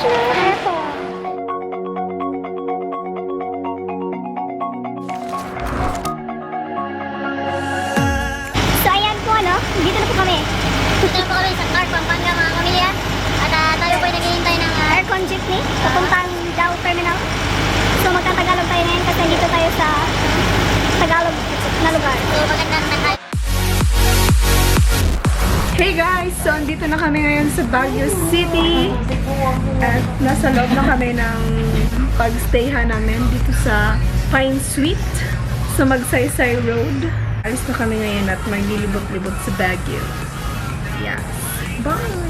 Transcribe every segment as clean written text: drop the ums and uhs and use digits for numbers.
Eto. So ayan po ano, dito na po kami. Dito na po kami sa Park, Pampanga mga pamilya. At tayo po ay naghihintay ng Aircon jeepney, papuntang Dow Terminal. So magtatagalog tayo ngayon kasi dito tayo sa Tagalog na lugar. So magandang tayo. Hey guys! So, andito na kami ngayon sa Baguio City. At nasa loob na kami ng pagstayhan namin dito sa Pine Suite sa Magsaysay Road. Alis na kami ngayon at maglilibot-libot sa Baguio. Yes. Bye!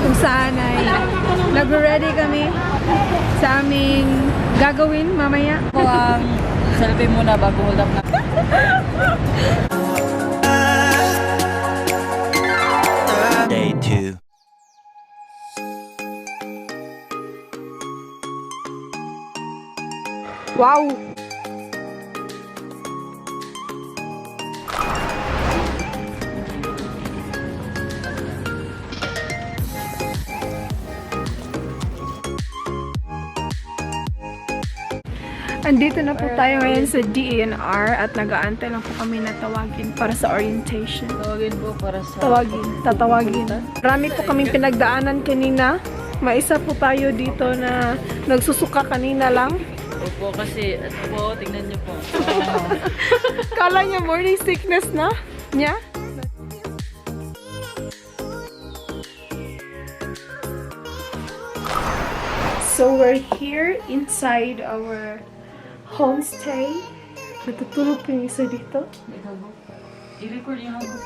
Kung saan ay nag-ready kami sa aming gagawin mamaya. Ako ang selfie muna bago hold up na. Day 2. Wow! Andito na po tayo ngayon sa DENR at nag-aantay lang po kami na tawagin para sa orientation. Tawagin po para sa... Tatawagin. Marami po kaming pinagdaanan kanina. Maisa po tayo dito na nagsusuka kanina lang. Opo kasi, at po, tingnan niyo po. Kala niya morning sickness na niya. So we're here inside our homestay. Natutulog po yung isa dito. I-record yung hagok.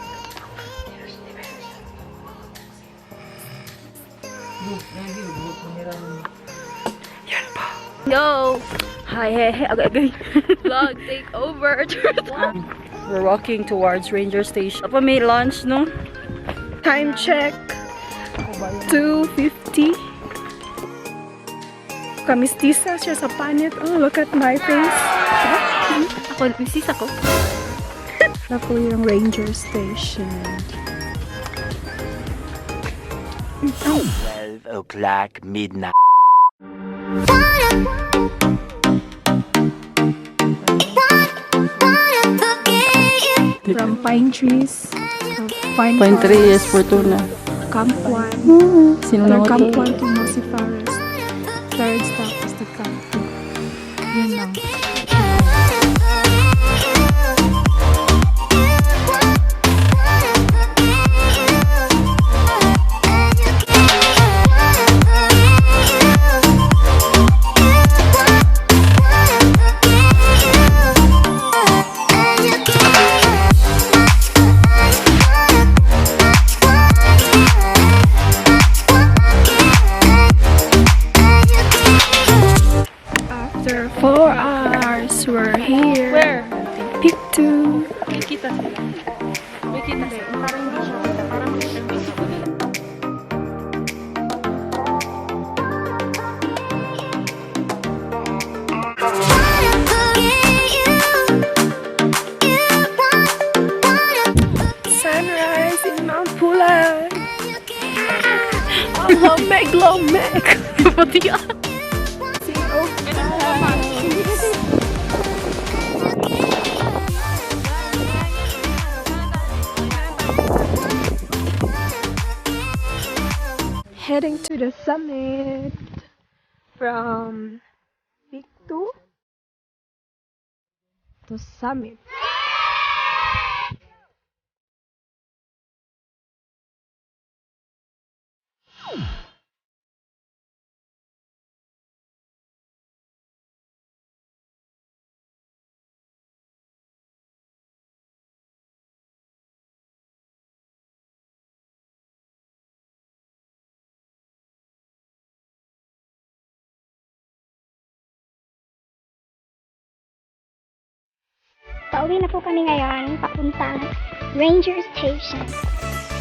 Yan po. Yo! Hi, hey, agay. Vlog, take over. We're walking towards Ranger Station. Apa may lunch, no? Time check. 2:50. Kamistisa siya sa panit. Oh, look at my face. Ako, misis ako. Na po yung Ranger Station. 12 o'clock midnight. From pine trees. Pine tree is Fortuna. Camp 1. Sino From na Camp 1 to Mossy Forest. Third stop is the Camp 2. Yun lang. After 4 hours, we're here. Where? Pick 2. May kita sila. May kita sila. Sunrise in Mount Pulag. Lamig. Pati ka. Heading to the summit from Peak 2 to summit. Pauwi na po kami ngayon papuntang Ranger Station.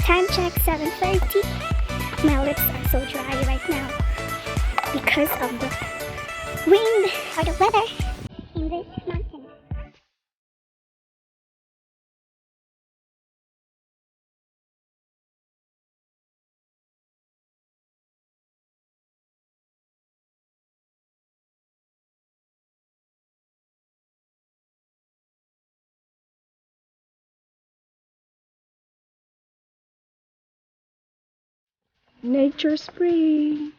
Time check 7:30. My lips are so dry right now because of the wind or the weather in this mountain. Nature Spring.